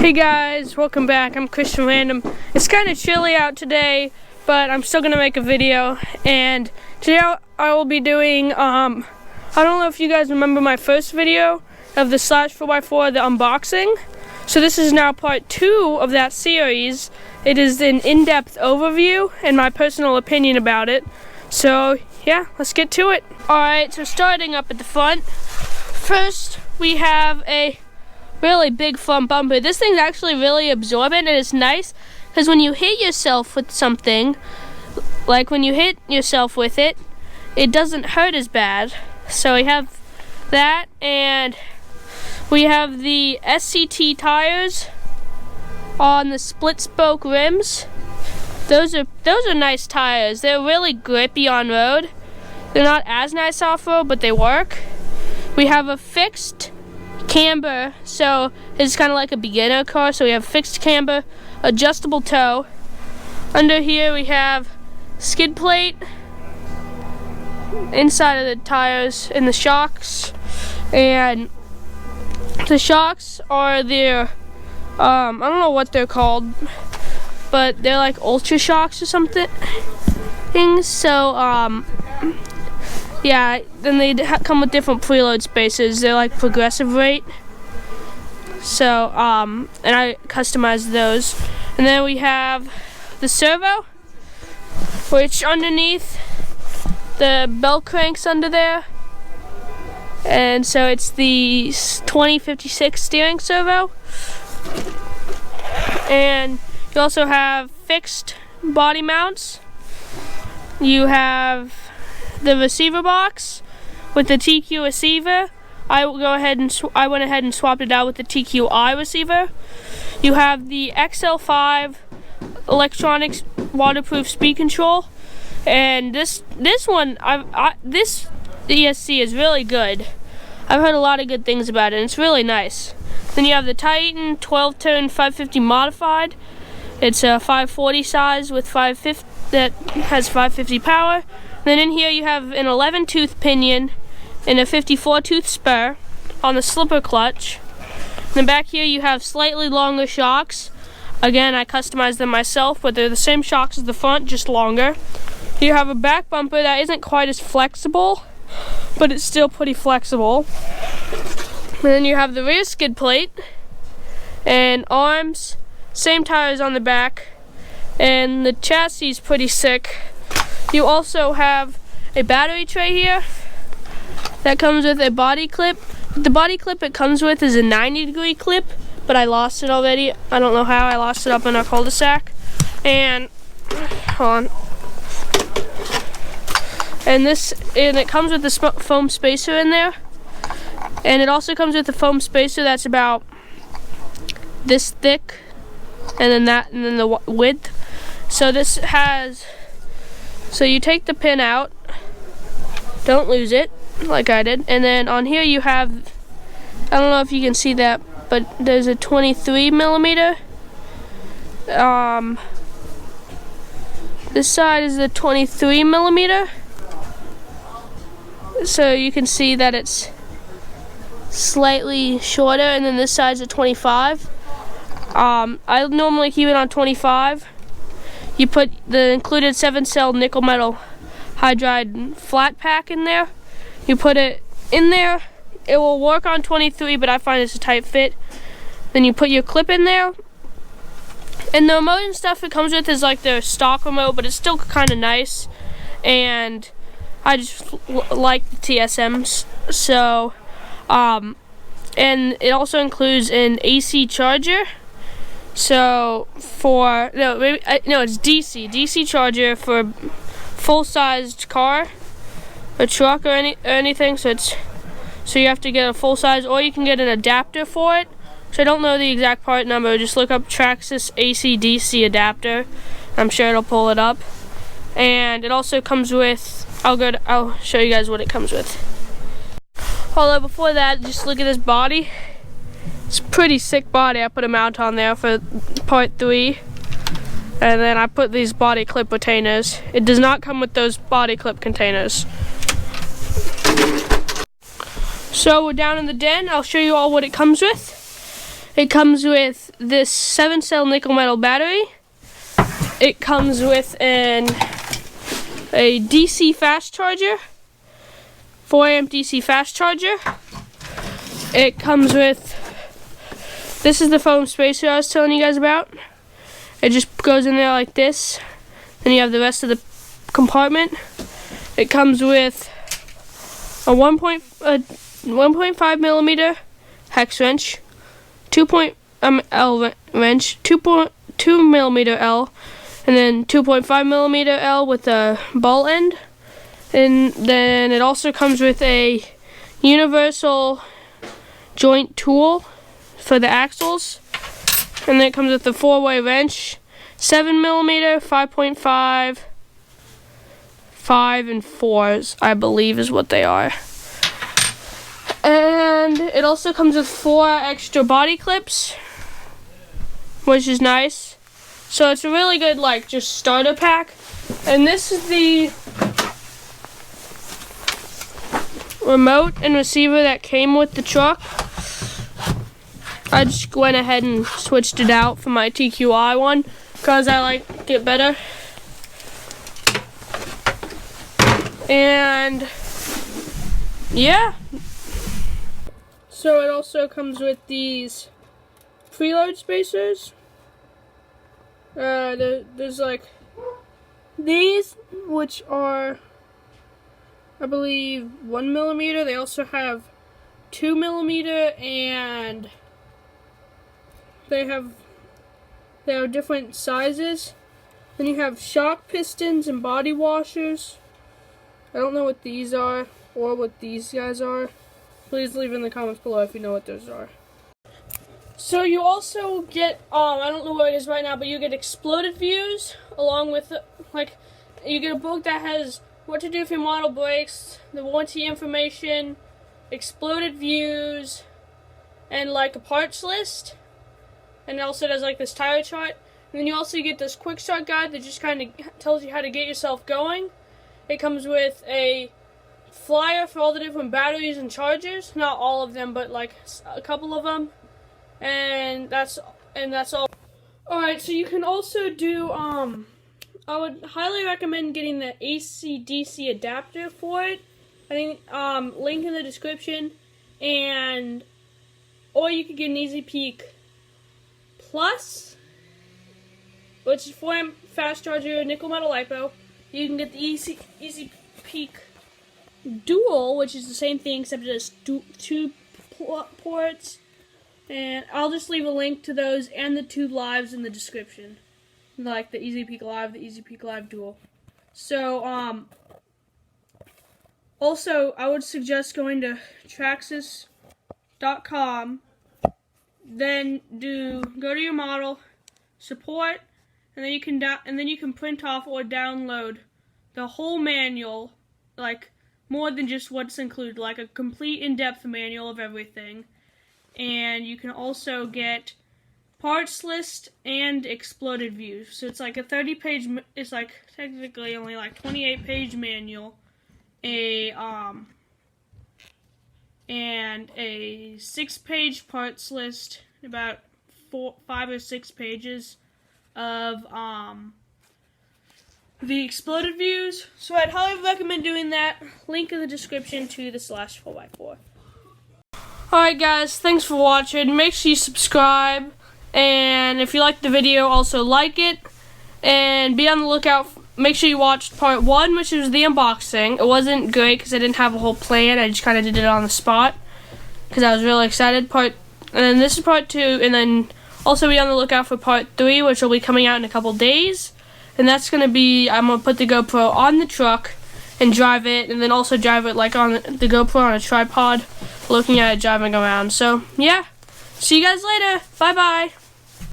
Hey guys, welcome back. I'm Christian Random. It's kind of chilly out today, but I'm still gonna make a video. And today I will be doing, I don't know if you guys remember my first video of the Slash 4x4, the unboxing. So this is now part 2 of that series. It is an in-depth overview and my personal opinion about it. So yeah, let's get to it. Alright, so starting up at the front. First, we have a really big front bumper. This thing's actually really absorbent, and it's nice because when you hit yourself with something, like when you hit yourself with it, it doesn't hurt as bad. So we have that, and we have the SCT tires on the split spoke rims. Those are nice tires. They're really grippy on road. They're not as nice off-road, but they work. We have a fixed camber, so it's kind of like a beginner car. So we have fixed camber, adjustable toe. Under here we have skid plate inside of the tires and the shocks. And the shocks are their, I don't know what they're called, but they're like ultra shocks or something. So yeah, then they come with different preload spaces. They're like progressive rate. So, and I customized those. And then we have the servo, which underneath the belt cranks under there. And so it's the 2056 steering servo. And you also have fixed body mounts. You have the receiver box with the TQ receiver. I went ahead and swapped it out with the TQI receiver. You have the XL5 electronics waterproof speed control, and this one, this ESC is really good. I've heard a lot of good things about it, and it's really nice. Then you have the Titan 12-tone 550 modified. It's a 540 size with 550 that has 550 power. Then in here you have an 11-tooth pinion and a 54-tooth spur on the slipper clutch. Then back here you have slightly longer shocks. Again, I customized them myself, but they're the same shocks as the front, just longer. You have a back bumper that isn't quite as flexible, but it's still pretty flexible. And then you have the rear skid plate and arms, same tires on the back, and the chassis is pretty sick. You also have a battery tray here that comes with a body clip. The body clip it comes with is a 90-degree clip, but I lost it already. I don't know how. I lost it up in our cul-de-sac. And hold on. And it comes with the foam spacer in there. And it also comes with a foam spacer that's about this thick, and then the width. So this has. So you take the pin out, don't lose it, like I did, and then on here you have, I don't know if you can see that, but there's a 23 millimeter. This side is the 23 millimeter, so you can see that it's slightly shorter, and then this side's a 25. I normally keep it on 25. You put the included 7-cell nickel metal hydride flat pack in there. You put it in there. It will work on 23, but I find it's a tight fit. Then you put your clip in there. And the remote and stuff it comes with is like their stock remote, but it's still kind of nice. And I just like the TSMs. So, and it also includes an AC charger. So it's DC charger for full-sized car, a truck, or anything. So you have to get a full size, or you can get an adapter for it. So I don't know the exact part number. Just look up Traxxas AC DC adapter. I'm sure it'll pull it up. And it also comes with. I'll show you guys what it comes with. Although before that, just look at this body. It's a pretty sick body. I put a mount on there for part 3. And then I put these body clip retainers. It does not come with those body clip containers. So we're down in the den. I'll show you all what it comes with. It comes with this 7-cell nickel metal battery. It comes with a DC fast charger, 4 amp DC fast charger. It comes with, this is the foam spacer I was telling you guys about. It just goes in there like this. Then you have the rest of the compartment. It comes with a 1.5 millimeter hex wrench, 2.0 L wrench, 2.2 millimeter L, and then 2.5 millimeter L with a ball end. And then it also comes with a universal joint tool for the axles. And then it comes with a 4-way wrench, 7 millimeter, 5.5, 5 and 4s, I believe is what they are. And it also comes with 4 extra body clips, which is nice. So it's a really good, like, just starter pack. And this is the remote and receiver that came with the truck. I just went ahead and switched it out for my TQI one because I like it better. And yeah. So it also comes with these preload spacers. There's like these, which are, I believe, 1 millimeter. They also have 2 millimeter, and they have different sizes. Then you have shock pistons and body washers. I don't know what these are or what these guys are. Please leave in the comments below if you know what those are. So you also get, I don't know what it is right now, but you get exploded views along with, you get a book that has what to do if your model breaks, the warranty information, exploded views, and like a parts list. And it also does like this tire chart. And then you also get this quick start guide that just kind of tells you how to get yourself going. It comes with a flyer for all the different batteries and chargers. Not all of them, but like a couple of them. And that's all. Alright, so you can also do, I would highly recommend getting the AC/DC adapter for it. I think, link in the description. Or you could get an Easy Peak Plus, which is 4 amp fast charger, nickel metal LiPo. You can get the Easy Peak Dual, which is the same thing except it has 2 ports. And I'll just leave a link to those and the 2 lives in the description, like the Easy Peak Live, the Easy Peak Live Dual. So also I would suggest going to Traxxas.com. Then go to your model, support, and then you can print off or download the whole manual, like more than just what's included, like a complete in-depth manual of everything. And you can also get parts list and exploded views. So it's like a 30-page. It's like technically only like 28-page manual, and a 6-page parts list, about 5 or 6 pages of the exploded views. So I'd highly recommend doing that. Link in the description to the Slash 4x4. Alright guys, thanks for watching. Make sure you subscribe, and if you liked the video, also like it, and be on the lookout. Make sure you watch part 1, which was the unboxing. It wasn't great because I didn't have a whole plan. I just kind of did it on the spot because I was really excited. And then this is part 2, and then also be on the lookout for part 3, which will be coming out in a couple days. And that's going to be, I'm going to put the GoPro on the truck and drive it, and then also drive it like on the GoPro on a tripod, looking at it driving around. So yeah, see you guys later. Bye bye.